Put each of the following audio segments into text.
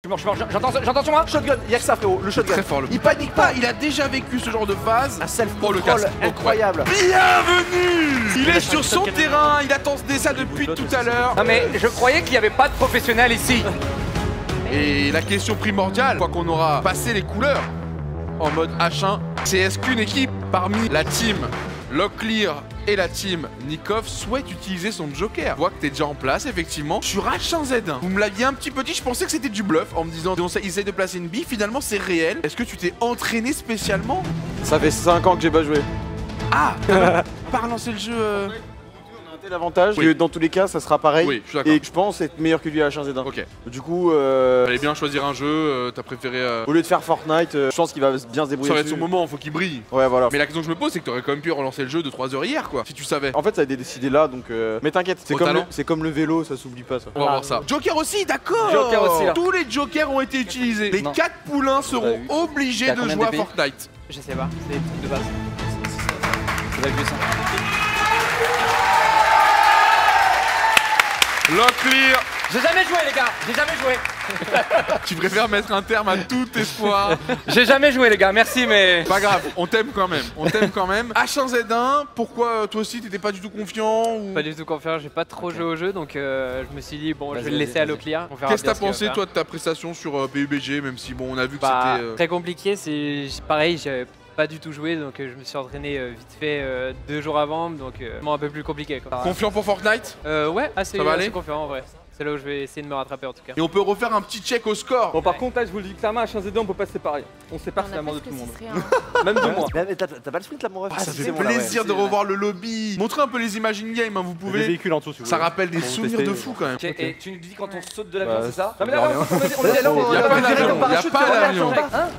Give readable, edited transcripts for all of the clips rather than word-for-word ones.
J'entends sur moi. Shotgun, y'a que ça frérot, le shotgun. Très fort, Il panique pas, il a déjà vécu ce genre de phase. Un le self-control casque. incroyable. Bienvenue. Il est sur son terrain, il attendait ça depuis tout à l'heure. Non mais je croyais qu'il n'y avait pas de professionnels ici. Et la question primordiale, une fois qu'on aura passé les couleurs en mode H1, c'est est-ce qu'une équipe parmi la team Locklear et la team Nikov souhaite utiliser son Joker? Je vois que t'es déjà en place, effectivement, sur H1Z1. Vous me l'aviez un petit peu dit, je pensais que c'était du bluff en me disant ils essayent de placer une bille, finalement c'est réel. Est-ce que tu t'es entraîné spécialement? Ça fait 5 ans que j'ai pas joué. Ah, pas relancé le jeu L'avantage, oui. que dans tous les cas, ça sera pareil. Oui, je suis d'accord. Et je pense être meilleur que lui à H1Z1. Ok. Du coup, Fallait bien choisir un jeu, t'as préféré... au lieu de faire Fortnite, je pense qu'il va bien se débrouiller. Ça va être son dessus. moment, faut qu'il brille. Ouais, voilà. Mais la question que je me pose, c'est que t'aurais quand même pu relancer le jeu de 3 heures hier, quoi, si tu savais. En fait, ça a été décidé là, donc. Mais t'inquiète, Au talent. c'est comme le vélo, ça s'oublie pas ça. On va voir ça. Joker aussi, d'accord. Joker aussi, là. Tous les jokers ont été utilisés. Les 4 poulains seront obligés de jouer à Fortnite. Je sais pas, c'est des trucs de base. Ça va être ça. Locklear. J'ai jamais joué les gars, j'ai jamais joué. Tu préfères mettre un terme à tout espoir. J'ai jamais joué les gars, merci mais... Pas grave, on t'aime quand même. On t'aime quand même. H1Z1, pourquoi toi aussi t'étais pas du tout confiant ou... Pas du tout confiant, j'ai pas trop joué au jeu donc je me suis dit bon je vais le laisser à Locklear. Qu'est-ce que t'as pensé toi de ta prestation sur PUBG, même si bon on a vu que Bah, c'était... très compliqué, c'est pareil, j'avais pas du tout joué donc je me suis entraîné vite fait 2 jours avant donc un peu plus compliqué quoi. Confiant pour Fortnite? Ouais, assez aller confiant en vrai. C'est là où je vais essayer de me rattraper en tout cas. Et on peut refaire un petit check au score. Bon, par contre, là, je vous le dis clairement, H1Z2, on peut pas se séparer. On sépare finalement de tout le monde. Même de moi. Mais t'as pas le sprint là, mon ref? Ça fait plaisir de revoir le lobby. Montrez un peu les images in-game, hein, vous Des pouvez. véhicules en dessous, si vous Ça voulez. rappelle des souvenirs de fou quand même. Et tu nous dis quand on saute de l'avion, c'est ça? Non, mais là, on est là, Y a pas d'avion, y a pas d'avion.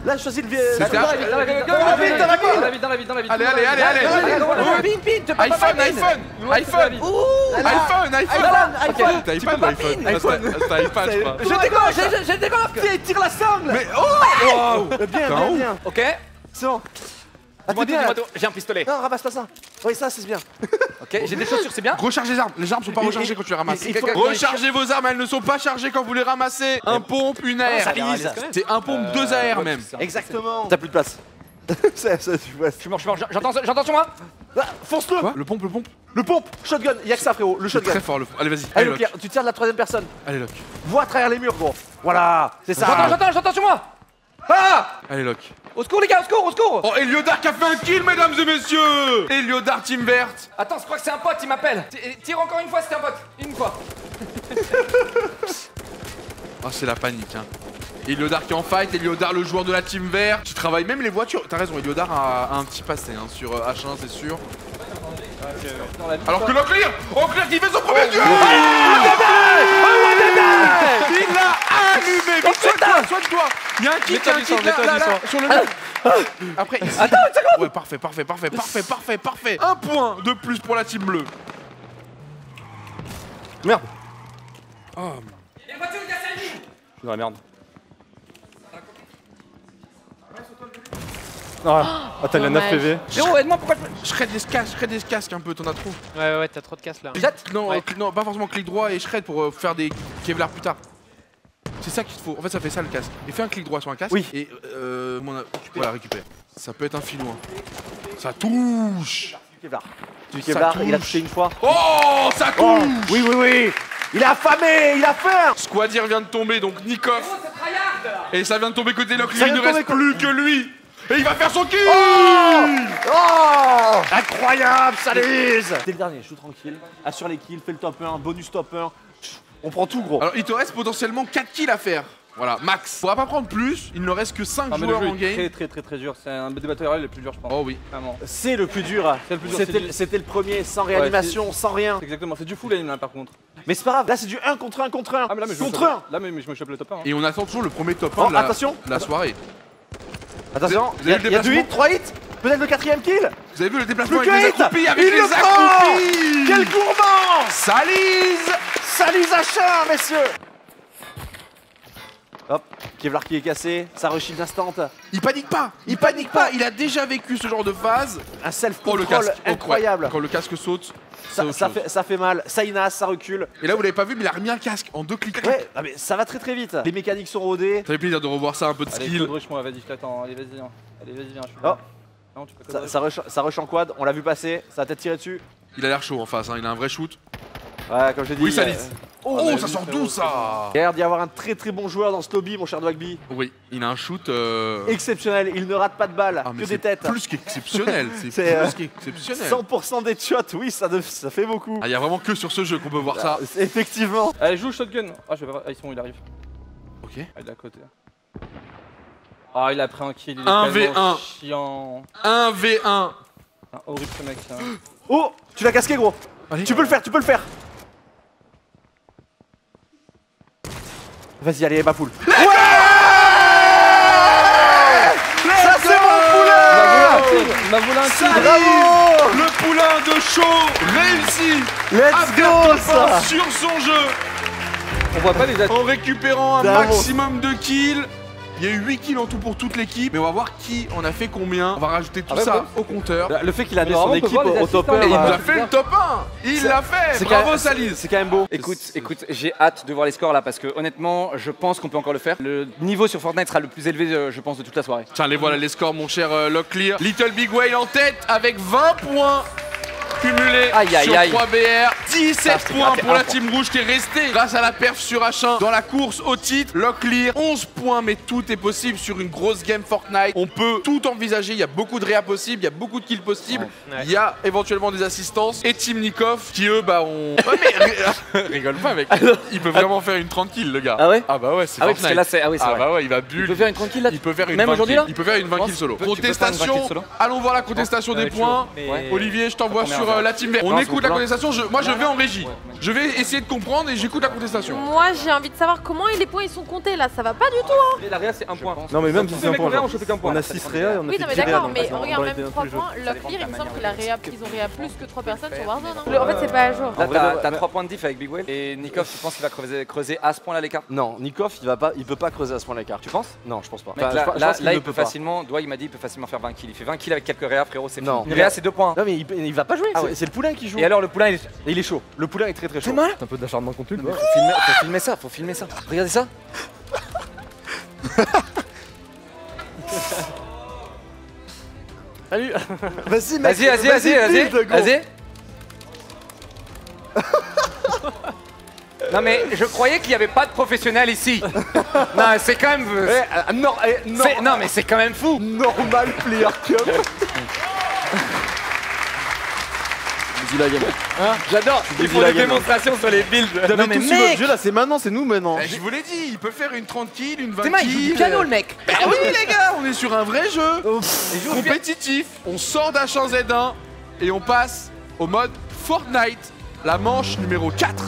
Là, je choisis le vieux. C'était Dans la ville. Allez. iPhone. T'as iPhone ou iPhone? T'as iPad, je crois. Je décolle. Tiens, tire la sangle. Mais oh! Bien. Ok. C'est bon. Dis-moi tout, j'ai un pistolet. Non, ramasse pas ça. Oui, ça, c'est bien. Ok, j'ai des chaussures, c'est bien? Recharge les armes. Les armes sont pas rechargées quand tu les ramasses. il faut- Rechargez vos armes, elles ne sont pas chargées quand vous les ramassez. Un pompe, une AR. C'est un pompe, 2 AR même. Exactement. T'as plus de place. Ça, tu vois. Je suis mort, j'entends sur moi. Fonce-le. Quoi? Le pompe. Le pompe. Shotgun, y'a que ça, frérot. Le shotgun. Très fort. Allez, vas-y. Allez, Allez, le Lock. Pierre, tu tires de la 3ème personne. Allez, Lock. Vois à travers les murs, gros. Voilà, c'est ça. J'entends sur moi. Ah! Allez, Lock. Au secours les gars, au secours. Oh, Eliodar qui a fait un kill, mesdames et messieurs. Eliodar Team Verte. Attends, je crois que c'est un pote, il m'appelle. Tire encore une fois, c'était un pote. Une fois. Oh, c'est la panique, hein. Eliodar qui est en fight, Eliodar le joueur de la Team Vert, qui travaille même les voitures. T'as raison, Eliodar a un petit passé hein, sur H1, c'est sûr. Alors que Locklear qui fait son premier duel. Il l'a allumé. Mais soigne-toi. Il y a un kick là, sur le mur. Après, ici. Attends, une seconde. Ouais, parfait. Un point de plus pour la Team Bleue. Merde. Oh, Il y a une voiture, il y a Sandy. Dans la merde. Ah, t'as le 9 PV. Zéro, aide-moi, pourquoi je... shred des casques un peu, t'en as trop. Ouais, t'as trop de casse là. Non, Ouais. non, pas forcément clic droit et shred pour faire des Kevlar plus tard. C'est ça qu'il te faut. En fait, ça fait ça le casque. Et fais un clic droit sur un casque. Oui. Et voilà, récupère. Ça peut être un filou. Ça touche. Du Kevlar, il a touché une fois. Oh, ça touche. Oui. Il est affamé, il a faim. Squadir vient de tomber, donc Nikov. Et ça vient de tomber côté Locklear. Ça Il ne vient de reste tomber plus que lui. Et il va faire son kill. Oh, incroyable, ça l'use. T'es le dernier, joue tranquille. Assure les kills, fais le top 1, bonus top 1. On prend tout, gros. Alors, il te reste potentiellement 4 kills à faire. Voilà, max. Faudra pas prendre plus. Il ne reste que 5 Ah, mais le joueurs jeu en game. est très dur. C'est un des battle royale les plus durs, je pense. Oh oui. Vraiment. C'est le plus dur. C'est le plus dur, C'était le premier, sans réanimation, sans rien. Exactement, c'est du full aim là par contre. Mais c'est pas grave, là c'est du 1 contre 1 contre 1. Ah, mais là, mais je me contre chope- 1. Là, mais je me chope le top 1. Hein. Et on attend toujours le premier top 1 Oh, de la, attention. de la soirée. Attention, Vous avez il y a le 2 hits, 3 hits. Peut-être le 4ème kill. Vous avez vu le déplacement Plus avec que les hit. accroupis, avec Il les le accroupis. Quel gourmand. Salise. Salut Zacha, messieurs. Hop, Kevlar qui est cassé, ça reshield instant. Il panique pas. Il a déjà vécu ce genre de phase. Un Oh, le self-control casque. incroyable. Quand le casque saute. Ça fait mal, ça inasse, ça recule. Et là, vous l'avez pas vu, mais il a remis un casque en 2 clics. Ouais, ah mais ça va très vite. Les mécaniques sont rodées. Ça fait plaisir de revoir ça, un peu de Allez, skill. Claude Rush, moi, vas-y, je t'attends. Allez, vas-y, hein. Allez, vas-y, viens, je suis Oh. là. Non, tu peux Claude Rush. Ça rush en quad, on l'a vu passer, ça a peut-être tiré dessus. Il a l'air chaud en face, hein. Il a un vrai shoot. Ouais, comme j'ai dit. Oui, ça lisse. Oh, bah, ça oui, sort frérot, d'où ça? Il y a l'air d'y avoir un très bon joueur dans ce lobby, mon cher Dwagby. Oui, il a un shoot. Exceptionnel, il ne rate pas de balles, Ah, mais que c'est des têtes. plus qu'exceptionnel. C'est C'est, plus qu'exceptionnel. 100% des shots, oui, ça fait beaucoup. Ah, il y a vraiment que sur ce jeu qu'on peut voir ça. Effectivement. Allez, joue shotgun. Ah, je vais voir. Ah, ils sont où, il arrive. Ok. Ah, il est à côté. Ah, il a pris un kill. Il est 1v1. tellement chiant. 1v1. Ah, horrible ce mec. Hein. Oh, tu l'as casqué, gros. Allez. Tu peux le faire. Vas-y, allez, ma poule. Ouais, ça c'est mon poulain. Il m'a volé un kill. Bravo. Le poulain de show réussi à Let's faire go, top 1 ça. sur son jeu On voit pas les attaques. en récupérant un Bravo. maximum de kills. Il y a eu 8 kills en tout pour toute l'équipe, mais on va voir qui en a fait combien. On va rajouter tout Ah ouais, ça ouais. au compteur. Le fait qu'il a mis Alors, son on peut équipe voir les au top 1, assistants, Et il Ah, nous a c'est fait le bizarre. top 1. Il l'a fait. c'est Bravo quand- Salise. c'est quand même beau. Écoute, j'ai hâte de voir les scores là parce que honnêtement, je pense qu'on peut encore le faire. Le niveau sur Fortnite sera le plus élevé, je pense, de toute la soirée. Tiens, les voilà les scores, mon cher Locklear. Little Big Whale en tête avec 20 points cumulés Aïe, aïe, sur aïe. 3 BR. 17 Ça, c'est points raté pour un la point. team rouge qui est restée grâce à la perf sur H1 dans la course au titre. Locklear, 11 points, mais tout est possible sur une grosse game Fortnite. On peut tout envisager. Il y a beaucoup de réa possibles, il y a beaucoup de kills possibles. Ouais. Il y a éventuellement des assistances. Et Team Nikov qui eux, bah, ont. Ouais, mais rigole pas, mec. Il peut vraiment faire une 30 kills, le gars. Ah ouais? Ah bah ouais, c'est Ah oui, parce que Fortnite. là, c'est Ah vrai. bah ouais, il va Tu bulle. peux faire une tranquille là? Il peut faire une Même 20 aujourd'hui, kills. là Il peut faire une 20 kills solo. Tu peux faire une 20 Contestation. kills solo Allons voir la contestation des points. Mais- Olivier, je t'envoie Première sur fois. la team verte. On Non, écoute c'est la bon. contestation. Moi, je vais en régie. Je vais essayer de comprendre et j'écoute la contestation. Moi j'ai envie de savoir comment les points ils sont comptés là, ça va pas du tout. Et la réa, c'est un point. Non, mais même Tous si les c'est un mecs point. réa, on chopé qu'un point. On a 6 réa et on a Oui fait non mais 10 réa. d'accord, donc, mais dans regarde les même deux 3 jeux. points, Locklear il me semble qu'il a ils ont réa plus que 3 personnes sur Warzone. Hein. En fait c'est pas à jour. Là, En vrai, t'as ouais. 3 points de diff avec Big Whale. Et Nikov, tu penses qu'il va creuser à ce point-là l'écart? Non, Nikov, il peut pas creuser à ce point l'écart. Tu penses? Non, je pense pas. Mec, Enfin, là, je pense là, qu'il là, ne il peut peut pas. facilement. Doigt, il m'a dit, il peut facilement faire 20 kills. Il fait 20 kills avec quelques réas, frérot, c'est Non. fini. Une réa, c'est 2 points. Non mais il va pas jouer, Ah c'est- ouais. c'est le poulain qui joue. Et alors, le poulain, il est. Et il est chaud. Le poulain est très chaud. C'est mal? Un peu d'acharnement contre lui. Faut filmer ça, faut filmer ça. Regardez ça. Salut. Vas-y mec. Vas-y. Non mais je croyais qu'il n'y avait pas de professionnel ici. Non, c'est quand même. Non, Non mais c'est quand même fou. normal player cup. Dis la game. J'adore. Ils font des démonstrations sur les builds. Non, mais tous notre jeu là, c'est maintenant, c'est nous maintenant. Eh, je vous l'ai dit, il peut faire une 30 kills, une 20 C'est mal, il joue kills. du piano le mec. Bah oui les gars, on est sur un vrai jeu compétitif. On sort d'H1Z1 et on passe au mode Fortnite, la manche numéro 4.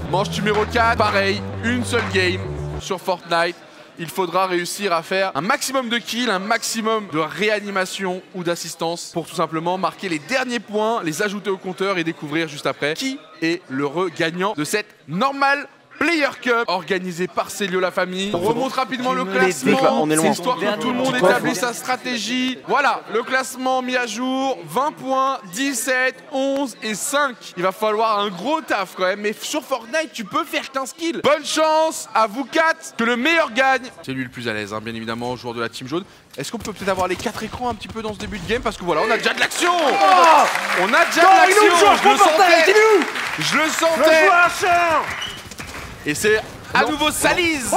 Manche numéro 4, pareil, une seule game sur Fortnite. Il faudra réussir à faire un maximum de kills, un maximum de réanimation ou d'assistance pour tout simplement marquer les derniers points, les ajouter au compteur et découvrir juste après qui est l'heureux gagnant de cette normale Player Cup organisée par Célio la famille. On remonte rapidement le classement, on est loin. histoire que tout le monde établisse sa stratégie. Voilà, le classement mis à jour, 20 points, 17, 11 et 5. Il va falloir un gros taf quand même, mais sur Fortnite, tu peux faire 15 kills. Bonne chance à vous 4, que le meilleur gagne. C'est lui le plus à l'aise, hein, bien évidemment, joueur de la team jaune. Est-ce qu'on peut peut-être avoir les 4 écrans un petit peu dans ce début de game? Parce que voilà, on a déjà de l'action. On a déjà de l'action. Je le sentais. Je le sentais. Et c'est à nouveau Salise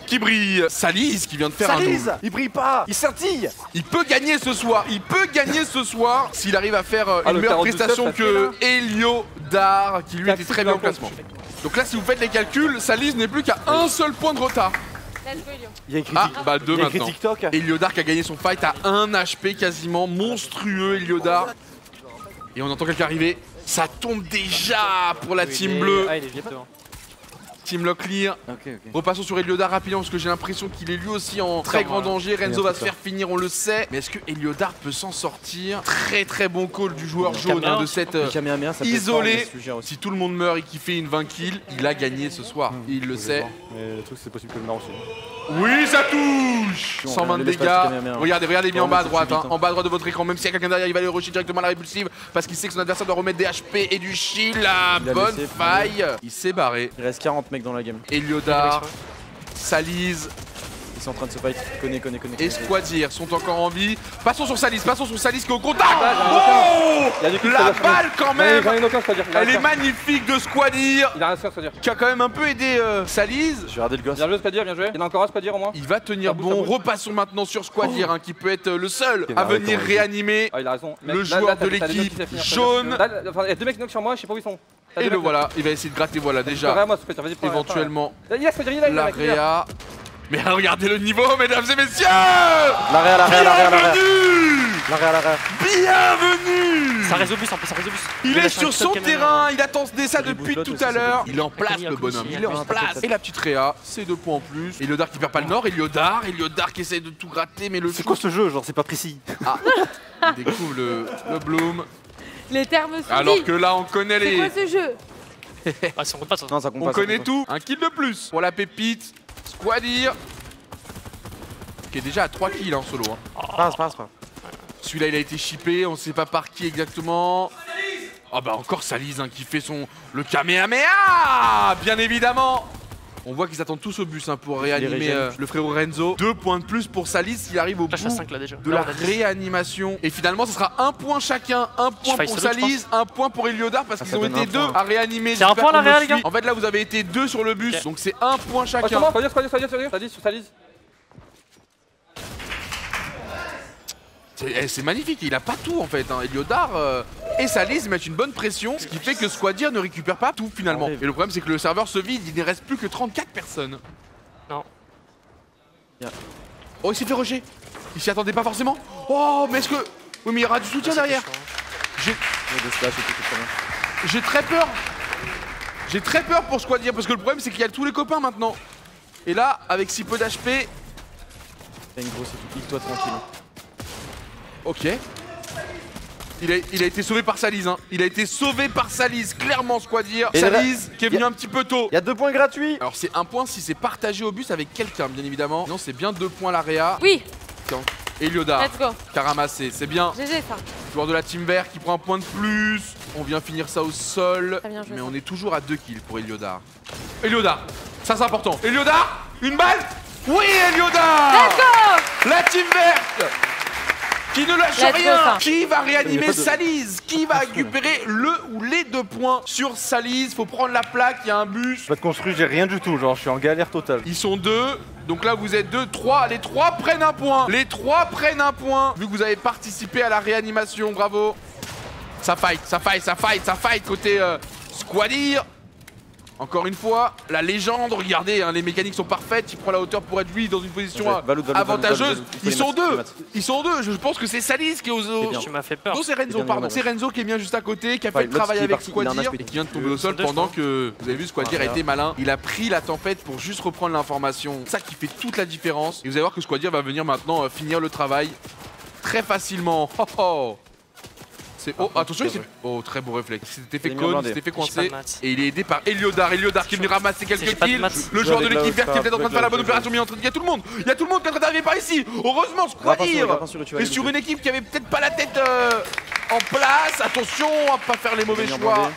qui brille. Salise qui vient de faire un Salise, double. il brille pas, il scintille. Il peut gagner ce soir. Il peut gagner ce soir s'il arrive à faire une le meilleure 42 prestation ça que Heliodar qui lui était Taxi très bien au d'un point. classement. Donc là, si vous faites les calculs, Salise n'est plus qu'à un seul point de retard. Let's go Elio. Il y a écrit, Ah, bah 2 il y a écrit maintenant. TikTok. Heliodar qui a gagné son fight à 1 HP quasiment, monstrueux Heliodar. Et on entend quelqu'un arriver. Ça tombe déjà pour la team bleue. Ah, il est vite devant. Team Locklear. Repassons sur Heliodar rapidement parce que j'ai l'impression qu'il est lui aussi en très grand danger. Renzo va se faire finir, on le sait. Mais est-ce que Heliodar peut s'en sortir? Très bon call du joueur jaune hein, de cette isolé. Si tout le monde meurt et qu'il fait une 20 kills, il a gagné ce soir. Il le sait. Mais le truc, c'est possible que le meurt aussi. Oui, ça touche. touche. 120 de dégâts. Regardez mis en bas à droite. En bas à droite de votre écran. Même s'il y a quelqu'un derrière, il va aller rusher directement à la répulsive. Parce qu'il sait que son adversaire doit remettre des HP et du shield. La bonne faille. Il s'est barré. Il reste 40 mecs dans la game. Eliodar, Salise. Ils sont en train de se fight. Connais. Et Squadir sont encore en vie. Passons sur Salise qui est au contact. Il y a du kill, La balle quand même. J'en ai une aucun, Squadir. Elle est magnifique de Squadir. Il a rien à faire, Squadir. Qui a quand même un peu aidé Salise. Je vais regarder le gosse. Bien joué, Squadir, bien joué. Il y en a encore un, Squadir au moins. Il va tenir bon. Repassons maintenant sur Squadir qui peut être le seul à arrête, venir réanimer Ah, il a raison. le joueur de l'équipe jaune. Il y a 2 mecs knock sur moi, je sais pas où ils sont. Et le voilà, il va essayer de gratter, voilà déjà éventuellement Il a Squadir, il a la réa. Mais regardez le niveau, mesdames et messieurs. L'arrière. Bienvenue. Ça reste au bus, en plus, ça reste au bus. Il est sur son terrain, il attend ça depuis tout à l'heure. Il est en place le bonhomme, il est en place. Et la petite réa, c'est 2 points en plus. Eliodar qui perd pas le nord, Eliodar qui essaie de tout gratter, mais le... C'est quoi ce jeu? Genre, c'est pas précis. Ah, il découvre le bloom. Les termes sont Alors que là, on connaît C'est les... quoi ce jeu? Ah, ça compte pas, ça. Non, ça compte On pas. connaît tout. Un kill de plus pour la pépite. Squadir. Qui est déjà à 3 kills en solo. Passe. Celui-là, il a été shippé. On sait pas par qui exactement. Ah bah encore Salise qui fait le Kamehameha. Bien évidemment. On voit qu'ils attendent tous au bus pour réanimer le frérot Renzo. 2 points de plus pour Salise s'il arrive au bout 5, là, déjà. de la réanimation. Et finalement, ce sera 1 point chacun. 1 point pour Salise, 1 point pour Eliodar parce qu'ils ont été 2 à réanimer. C'est 1 point la réa, les gars. En fait, là, vous avez été 2 sur le bus. Okay. Donc c'est 1 point chacun. Squadir, sur Salise. C'est magnifique, il a pas tout en fait. Eliodar et Salise mettent une bonne pression, ce qui fait que Squadir ne récupère pas tout finalement. Et le problème c'est que le serveur se vide, il ne reste plus que 34 personnes. Non. Oh, il s'est fait rusher. Il s'y attendait pas forcément. Oh, mais est-ce que... Oui, mais il y aura du soutien derrière. J'ai très peur. J'ai très peur pour Squadir parce que le problème c'est qu'il y a tous les copains maintenant. Et là, avec si peu d'HP... T'as une grosse équipe, toi tranquille. Ok. Il a été sauvé par Salise. Il a été sauvé par Salise, clairement Squadir. Salise qui est venu un petit peu tôt. Il y a 2 points gratuits. Alors c'est 1 point si c'est partagé au bus avec quelqu'un, bien évidemment. Non, c'est bien 2 points la réa. Oui. Eliodar Let's go. qui a ramassé, c'est bien. GG ça. Joueur de la team vert qui prend 1 point de plus. On vient finir ça au sol. Très bien joué, mais ça. on est toujours à 2 kills pour Eliodar. Eliodar, ça c'est important. Eliodar, une balle. Oui, Eliodar. Let's go. La team verte qui ne lâche Let's rien. go, ça. Qui va réanimer Salise? Qui va récupérer le ou les 2 points sur Salise? Faut prendre la plaque, il y a un bus. Pas de construit, j'ai rien du tout, genre je suis en galère totale. Ils sont 2, donc là vous êtes 2, 3, les 3 prennent 1 point. Les 3 prennent 1 point, vu que vous avez participé à la réanimation, bravo. Ça fight côté Squadir. Encore une fois, la légende, regardez, les mécaniques sont parfaites, il prend la hauteur pour être lui dans une position avantageuse. Ils sont 2, je pense que c'est Salise qui est aux... Tu m'as fait peur. Non, c'est Renzo, pardon. C'est Renzo qui est bien juste à côté, qui a fait le travail avec Squadir et qui vient de tomber au sol pendant que, vous avez vu, Squadir a été malin. Il a pris la tempête pour juste reprendre l'information. C'est ça qui fait toute la différence. Et vous allez voir que Squadir va venir maintenant finir le travail très facilement. Oh, attention, oh, très beau réflexe. C'était fait cône, c'était fait coincer. Et il est aidé par Eliodar. Eliodar qui est venu ramasser quelques kills. Le joueur de l'équipe verte qui est peut-être en train de faire la bonne opération. Mais il y a tout le monde. Il y a tout le monde qui est en train d'arriver par ici. Heureusement, Squadir. Et sur une équipe qui avait peut-être pas la tête en place. Attention à pas faire les mauvais choix.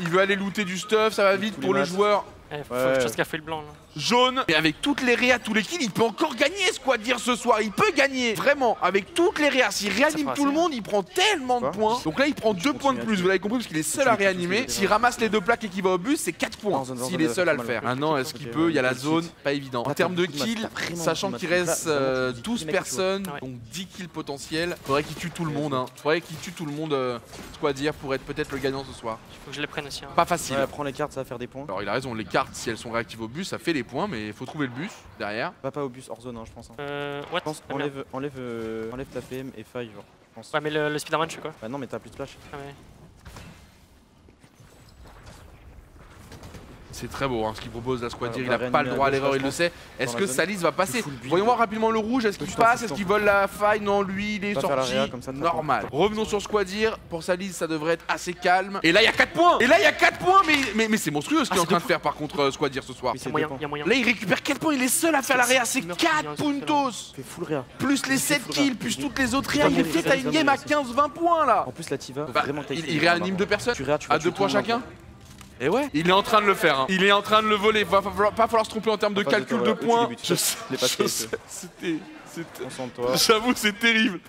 Il veut aller looter du stuff. Ça va vite pour le joueur. Faut que je fasse café le blanc là. Jaune. Et avec toutes les réas, tous les kills, il peut encore gagner Squadir ce soir. Il peut gagner. Vraiment. Avec toutes les réas. S'il réanime tout le monde, il prend tellement de points. Donc là, il prend 2 points de plus. Vous l'avez compris parce qu'il est seul à réanimer. S'il ramasse les 2 plaques et qu'il va au bus, c'est 4 points. S'il est seul à le faire. Maintenant, est-ce qu'il peut? Il y a la zone. Pas évident. En termes de kills, sachant qu'il reste 12 personnes, donc 10 kills potentiels, faudrait qu'il tue tout le monde. Faudrait qu'il tue tout le monde, Squadir, pour être peut-être le gagnant ce soir. Il faut que je les prenne aussi. Pas facile. Prends les cartes, ça va faire des points. Alors il a raison, les cartes, si elles sont réactives au bus, ça fait les points, mais il faut trouver le bus derrière. Pas au bus, hors zone, je pense. What? Je pense, enlève ta PM et faille, genre. Je pense. Ouais, mais le Spider-Man, je fais quoi? Bah non, mais t'as plus de splash. Ah ouais. C'est très beau hein, ce qu'il propose la Squadir, il va a pas le droit à l'erreur, il le sait. Est-ce que Salis va passer? Voyons voir rapidement le rouge, est-ce qu'il passe? Est-ce qu'il vole la faille? Non, lui il est sorti. Normal. Revenons sur Squadir, pour Salis ça devrait être assez calme. Et là il y a 4 points! Et là il y a 4 points, mais c'est monstrueux ce qu'il est en train de faire par contre Squadir ce soir. Il y a moyen, il y a moyen. Là il récupère quel point? Il est seul à faire la réa, c'est 4 puntos! Fait full réa. Plus les 7 kills, plus toutes les autres réa, il est fait à une game à 15-20 points là! En plus, la Tiva, Bah, vraiment il réanime 2 personnes Tu réa, tu à 2 points chacun. Et ouais, il est en train de le faire. Hein. Il est en train de le voler. Va pas falloir se tromper en termes de calcul de points. Je sais. C'était. Concentre-toi. J'avoue, c'est terrible.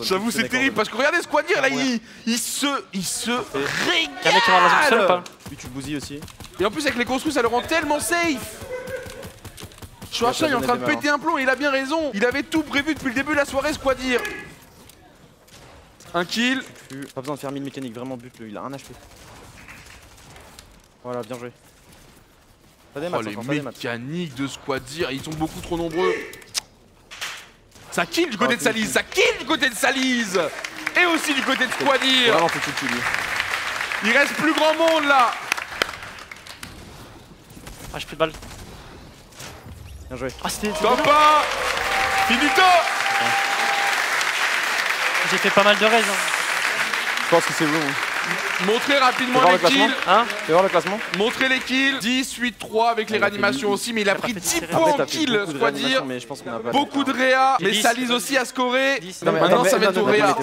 J'avoue, c'est terrible parce que regardez Squadir là, il se régale. Y'a un mec qui va dans la zone seul ou pas? Lui, tu bousilles aussi. Et en plus, avec les construits, ça le rend tellement safe. Chouacha, il est en train de péter un plomb et il a bien raison. Il avait tout prévu depuis le début de la soirée, Squadir. Un kill. Pas besoin de faire 1000 mécaniques, vraiment bute-le, il a 1 HP. Voilà, bien joué. Oh, les mécaniques de Squadir, ils sont beaucoup trop nombreux. Ça kill du côté de Salis, ça kill du côté de Salis. Et aussi du côté de Squadir. Vraiment, faut que tu le tues. Il reste plus grand monde là. Ah, j'ai plus de balles. Bien joué. Ah, c'était. Sympa. Finito. J'ai fait pas mal de raids. Je pense que c'est bon. Montrez rapidement les kills. Hein? Fais voir le classement. Montrez les kills. 10, 8, 3 avec les réanimations aussi, mais il a pris 10 points en kill, Squadir. Beaucoup de réa, mais Salis aussi a scoré. Maintenant ça va être au réa.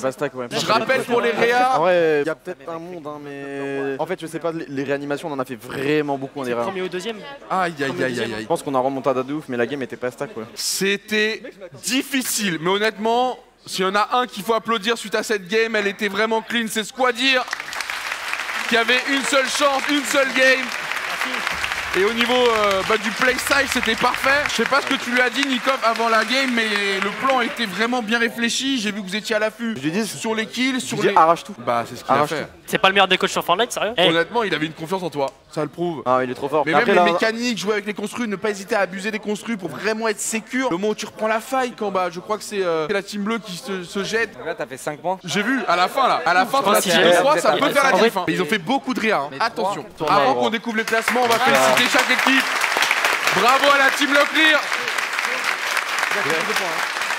Je rappelle pour les réa. Ouais, il y a peut-être un monde, hein, mais. En fait, je sais pas, les réanimations, on en a fait vraiment beaucoup en erreur. Premier ou deuxième? Aïe aïe aïe aïe Je aïe. pense qu'on a remonté à de ouf, mais la game était pas stack, quoi. C'était difficile, mais honnêtement, s'il y en a un qu'il faut applaudir suite à cette game, elle était vraiment clean, c'est Squadir. Qui avait une seule chance, une seule game. Et au niveau du play style, c'était parfait. Je sais pas ce que tu lui as dit, Nikov, avant la game, mais le plan était vraiment bien réfléchi. J'ai vu que vous étiez à l'affût. Je lui ai dit sur les kills, sur les. Arrache tout. Bah, c'est ce qu'il a fait. C'est pas le meilleur des coachs sur Fortnite, sérieux? Honnêtement, il avait une confiance en toi. Ça le prouve. Ah, il est trop fort. Mais même les mécaniques, jouer avec les construits, ne pas hésiter à abuser des construits pour vraiment être sécure. Le moment où tu reprends la faille, quand bah, je crois que c'est la team bleue qui se jette. Donc là, t'as fait 5 points. J'ai vu, à la fin là. À la fin, la team de 3, ça peut faire la diff. Ils ont fait beaucoup de réa. Attention. Avant qu'on découvre les classements, on va féliciter chaque équipe. Bravo à la team Locklear.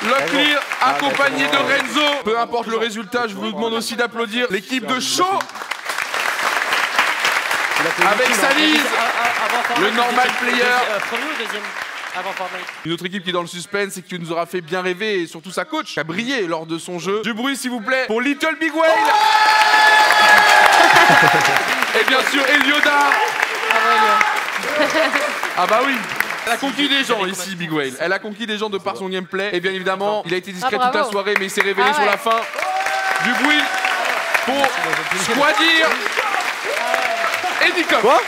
Locklear accompagné de Renzo. Peu importe le résultat, je vous demande aussi d'applaudir l'équipe de Show. Avec Salis, le normal player. Premier ou deuxième? Avant Fortnite. Une autre équipe qui est dans le suspense et qui nous aura fait bien rêver, et surtout sa coach qui a brillé lors de son jeu. Du bruit s'il vous plaît pour Little Big Whale. Et bien sûr Elioda. Ah bah oui. Elle a conquis des gens ici, Big Whale. Elle a conquis des gens de par son gameplay. Et bien évidemment, il a été discret toute la soirée, mais il s'est révélé sur la fin. Du bruit pour Squadir. Et Nikov. Quoi?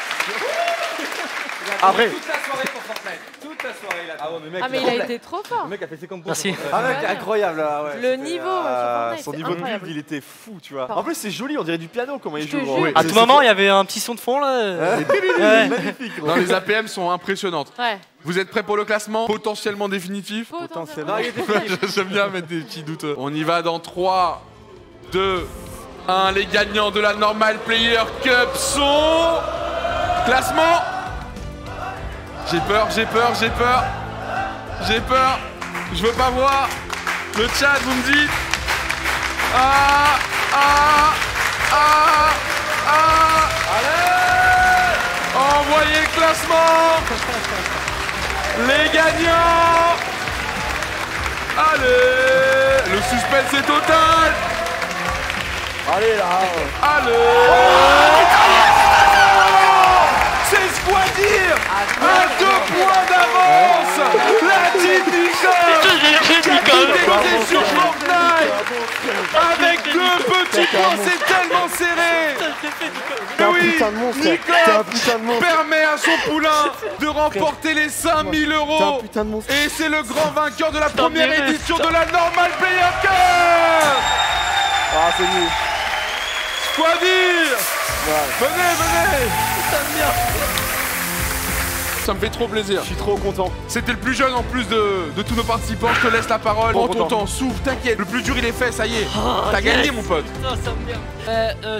Après. Toute la soirée pour Fortnite. Toute la soirée là. Ah ouais, mais mec, Ah, mais il a été trop fort. le mec a fait 50 points. Merci. Ah mec, incroyable là, ouais. Le niveau sur Fortnite, son c'est niveau de incroyable. build, il était fou, tu vois. En plus, c'est joli, on dirait du piano comment il Je te joue. jure. Ouais. À tout moment, il y avait un petit son de fond là. Magnifique. Non, les APM sont impressionnantes. Ouais. Vous êtes prêts pour le classement potentiellement définitif? Potentiellement. J'aime bien mettre des petits doutes. On y va dans 3, 2, 1. Les gagnants de la Normal Player Cup sont... Classement. J'ai peur. Je veux pas voir. Le chat, vous me dites. Allez. Envoyez le classement. Les gagnants. Allez. Le suspense est total. Allez là. Allez. C'est Squadir. À 2 points d'avance. La team Nikov qui sur Fortnite. Avec 2 petits points, c'est tellement serré. T'es un Oui, putain de monstre. T'es un Nikov putain de monstre. permet à son poulain de remporter les 5000 T'es un €. putain de monstre. Et c'est le grand vainqueur de la première édition de la Normal Player Cup. Ah, c'est nul. Squadir. Venez. Ça me fait trop plaisir. Je suis trop content. C'était le plus jeune en plus de tous nos participants. Je te laisse la parole. Prends ton content. temps, souffle, t'inquiète. Le plus dur il est fait, ça y est. T'as gagné mon pote. Putain, ça me vient.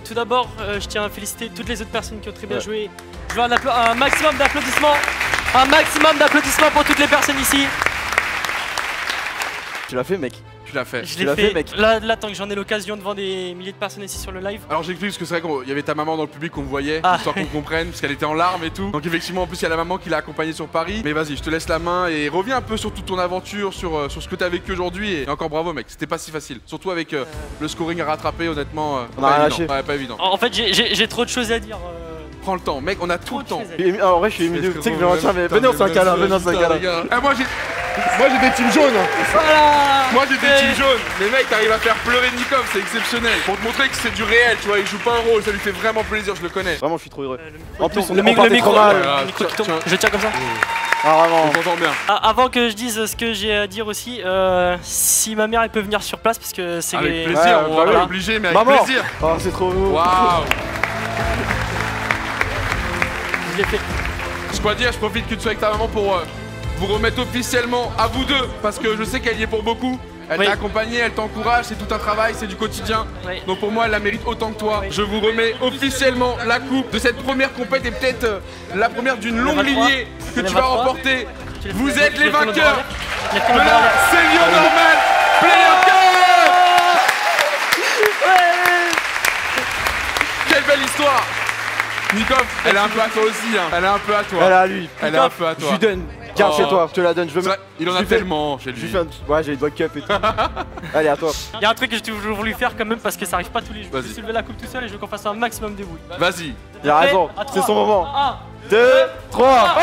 Tout d'abord, je tiens à féliciter toutes les autres personnes qui ont très bien joué. Je veux un maximum d'applaudissements. Un maximum d'applaudissements pour toutes les personnes ici. Tu l'as fait, mec. Tu l'as fait. Je l'ai fait, mec. Là, tant que j'en ai l'occasion devant des milliers de personnes ici sur le live. Alors j'explique parce que c'est vrai qu'il y avait ta maman dans le public qu'on voyait, Ah. histoire qu'on comprenne, parce qu'elle était en larmes et tout. Donc effectivement, en plus il y a la maman qui l'a accompagnée sur Paris. Mais vas-y, je te laisse la main et reviens un peu sur toute ton aventure, sur ce que t'as vécu aujourd'hui. Et encore bravo mec, c'était pas si facile. Surtout avec le scoring à rattraper, honnêtement, On a pas rien évident. lâché. Ouais, pas évident. En fait, j'ai trop de choses à dire. Prends le temps, mec, on a tout le temps. En vrai, je suis ému. Tu sais que je vais retirer, mais venez, on s'en câlin, venez, on s'en câlin. Ah, moi j'ai des teams jaunes. Voilà. Moi j'ai des teams jaunes. Mais mec, t'arrives à faire pleurer Nikov, c'est exceptionnel. Pour te montrer que c'est du réel, tu vois, il joue pas un rôle, ça lui fait vraiment plaisir, je le connais. Vraiment, je suis trop heureux. En plus, on le est micro, trop mal. Ah, le micro qui tiens, tombe. Je tiens comme ça. Ah, vraiment. On t'entend bien. Avant que je dise ce que j'ai à dire aussi, si ma mère elle peut venir sur place parce que c'est Avec plaisir, Ouais, on bah va oui. pas l'obliger, mais avec Maman. plaisir. Oh, c'est trop beau. Waouh. je l'ai fait. Je dois dire, je profite que tu sois avec ta maman pour vous remettre officiellement à vous deux, parce que je sais qu'elle y est pour beaucoup. Elle Oui. t'a accompagné, elle t'encourage, c'est tout un travail, c'est du quotidien. Oui. Donc pour moi, elle la mérite autant que toi. Oui. Je vous remets officiellement la coupe de cette première compète et peut-être la première d'une longue 23. lignée que Les tu vas 23. remporter. Je l'ai Vous fait. êtes Je les l'ai fait en vainqueurs Je l'ai fait en de la arrière. Célio Normal Player Cup. Quelle belle histoire. Nikov, elle est un peu à toi aussi, hein. Elle est un peu à toi. Elle est à lui. Elle est un peu à Je toi. lui donne. Garde Oh. chez toi, je te la donne. Je veux C'est vrai, il en je a lui fais- tellement chez Je lui lui. fais un. Ouais, j'ai les doigts cup et tout. Allez, à toi. Il y a un truc que j'ai toujours voulu faire quand même parce que ça arrive pas tous les jours. Vas-y. Je vais soulever la coupe tout seul et je veux qu'on fasse un maximum de bruit. Vas-y. Il a raison, À c'est trois. son moment. 1, 2, 3.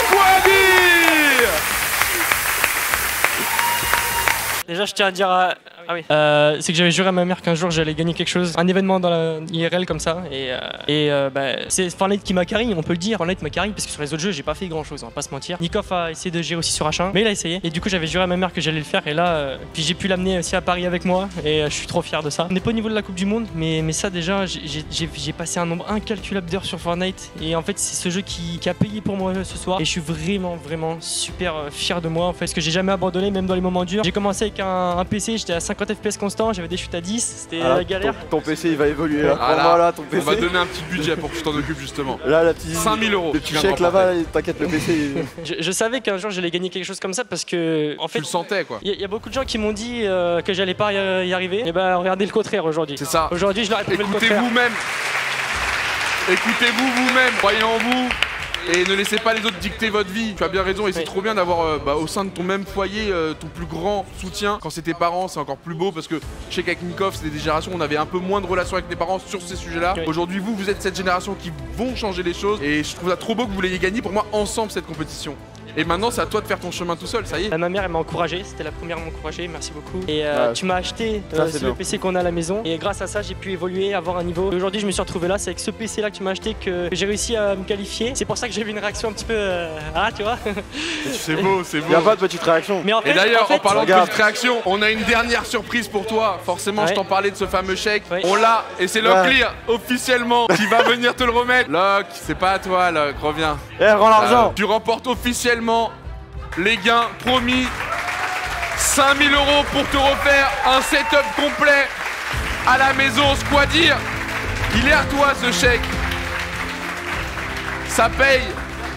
Squadir. Déjà, je tiens à dire. Ah oui. C'est que j'avais juré à ma mère qu'un jour j'allais gagner quelque chose, un événement dans la IRL comme ça. C'est Fortnite qui m'a carry, on peut le dire. Fortnite m'a carry parce que sur les autres jeux, j'ai pas fait grand chose, on va pas se mentir. Nikov a essayé de gérer aussi sur H1, mais il a essayé. Et du coup, j'avais juré à ma mère que j'allais le faire. Et là, puis j'ai pu l'amener aussi à Paris avec moi. Et je suis trop fier de ça. On n'est pas au niveau de la Coupe du Monde, mais ça déjà, j'ai passé un nombre incalculable d'heures sur Fortnite. Et en fait, c'est ce jeu qui a payé pour moi ce soir. Et je suis vraiment super fier de moi. En fait, parce que j'ai jamais abandonné, même dans les moments durs. J'ai commencé avec un PC, j'étais à 50 FPS constant, j'avais des chutes à 10, c'était la galère. Ton PC il va évoluer là. Ah là, Prends-moi là ton On va PC. donner un petit budget pour que tu t'en occupes justement. Là, la petite. 5000 €. Le petit chèque là-bas, t'inquiète, le PC. Je savais qu'un jour j'allais gagner quelque chose comme ça parce que, en Tu fait, le sentais quoi. il y a beaucoup de gens qui m'ont dit que j'allais pas y arriver. Et ben, regardez le contraire aujourd'hui. C'est ça. Aujourd'hui, je leur ai prouvé le Écoutez contraire. vous-même. Écoutez-vous vous-même. Croyez en vous. Et ne laissez pas les autres dicter votre vie. Tu as bien raison et c'est Oui. trop bien d'avoir au sein de ton même foyer ton plus grand soutien. Quand c'est tes parents, c'est encore plus beau parce que je sais qu'avec Nikov, c'était des générations où on avait un peu moins de relations avec les parents sur ces sujets-là. Oui. Aujourd'hui, vous êtes cette génération qui vont changer les choses et je trouve ça trop beau que vous l'ayez gagné pour moi ensemble cette compétition. Et maintenant, c'est à toi de faire ton chemin tout seul, ça y est. Ma mère elle m'a encouragé, c'était la première à m'encourager, merci beaucoup. Et Ouais. tu m'as acheté Ça, c'est le bien. PC qu'on a à la maison. Et grâce à ça, j'ai pu évoluer, avoir un niveau. Et aujourd'hui, je me suis retrouvé là, c'est avec ce PC là que tu m'as acheté que j'ai réussi à me qualifier. C'est pour ça que j'ai eu une réaction un petit peu. Tu vois. C'est beau, c'est beau. Y'a pas de petite réaction. Mais en fait, Et d'ailleurs, en parlant de regarde. petite réaction, on a une dernière surprise pour toi. Forcément, je Ouais. t'en parlais de ce fameux chèque. Ouais. On l'a, et c'est Locklear officiellement qui va venir te le remettre. Lock, c'est pas à toi, Lock, reviens. Eh, rends l'argent. Tu remportes officiellement les gains promis. 5000 € pour te refaire un setup complet à la maison Squadir. Il est à toi ce chèque. Ça paye.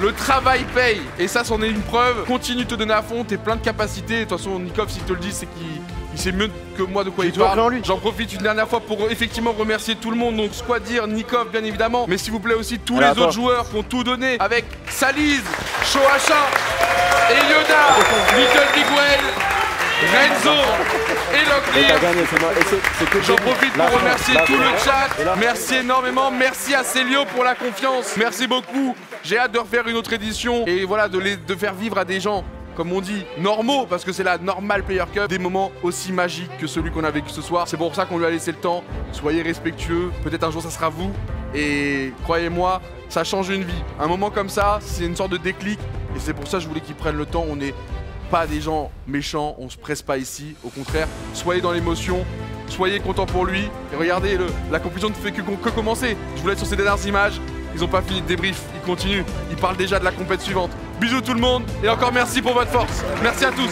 Le travail paye, et ça c'en est une preuve. Continue de te donner à fond, t'es plein de capacités. De toute façon, Nikov, s'il te le dit, c'est qu'il sait mieux que moi de quoi J'ai il toujours parle. cru en lui. J'en profite une dernière fois pour effectivement remercier tout le monde. Donc Squadir, Nikov bien évidemment, mais s'il vous plaît aussi tous Allez, à les toi. autres joueurs qui ont tout donné avec Saliz, Shoacha, Eliona, Little Big Whale, Renzo et Et t'as Locklear. gagné, c'est moi. Et c'est que J'en le début. profite La pour fin, remercier la tout fin. le Et chat. là- Merci énormément. Merci à Célio pour la confiance. Merci beaucoup. J'ai hâte de refaire une autre édition et voilà de faire vivre à des gens, comme on dit, normaux, parce que c'est la Normal Player Cup, des moments aussi magiques que celui qu'on a vécu ce soir. C'est pour ça qu'on lui a laissé le temps. Soyez respectueux. Peut-être un jour ça sera vous. Et croyez-moi, ça change une vie. Un moment comme ça, c'est une sorte de déclic. Et c'est pour ça que je voulais qu'ils prennent le temps. On n'est pas des gens méchants, on se presse pas ici. Au contraire, soyez dans l'émotion. Soyez contents pour lui. Et regardez, la conclusion ne fait que commencer. Je vous laisse sur ces dernières images. Ils n'ont pas fini de débrief, ils continuent. Ils parlent déjà de la compète suivante. Bisous tout le monde et encore merci pour votre force. Merci à tous.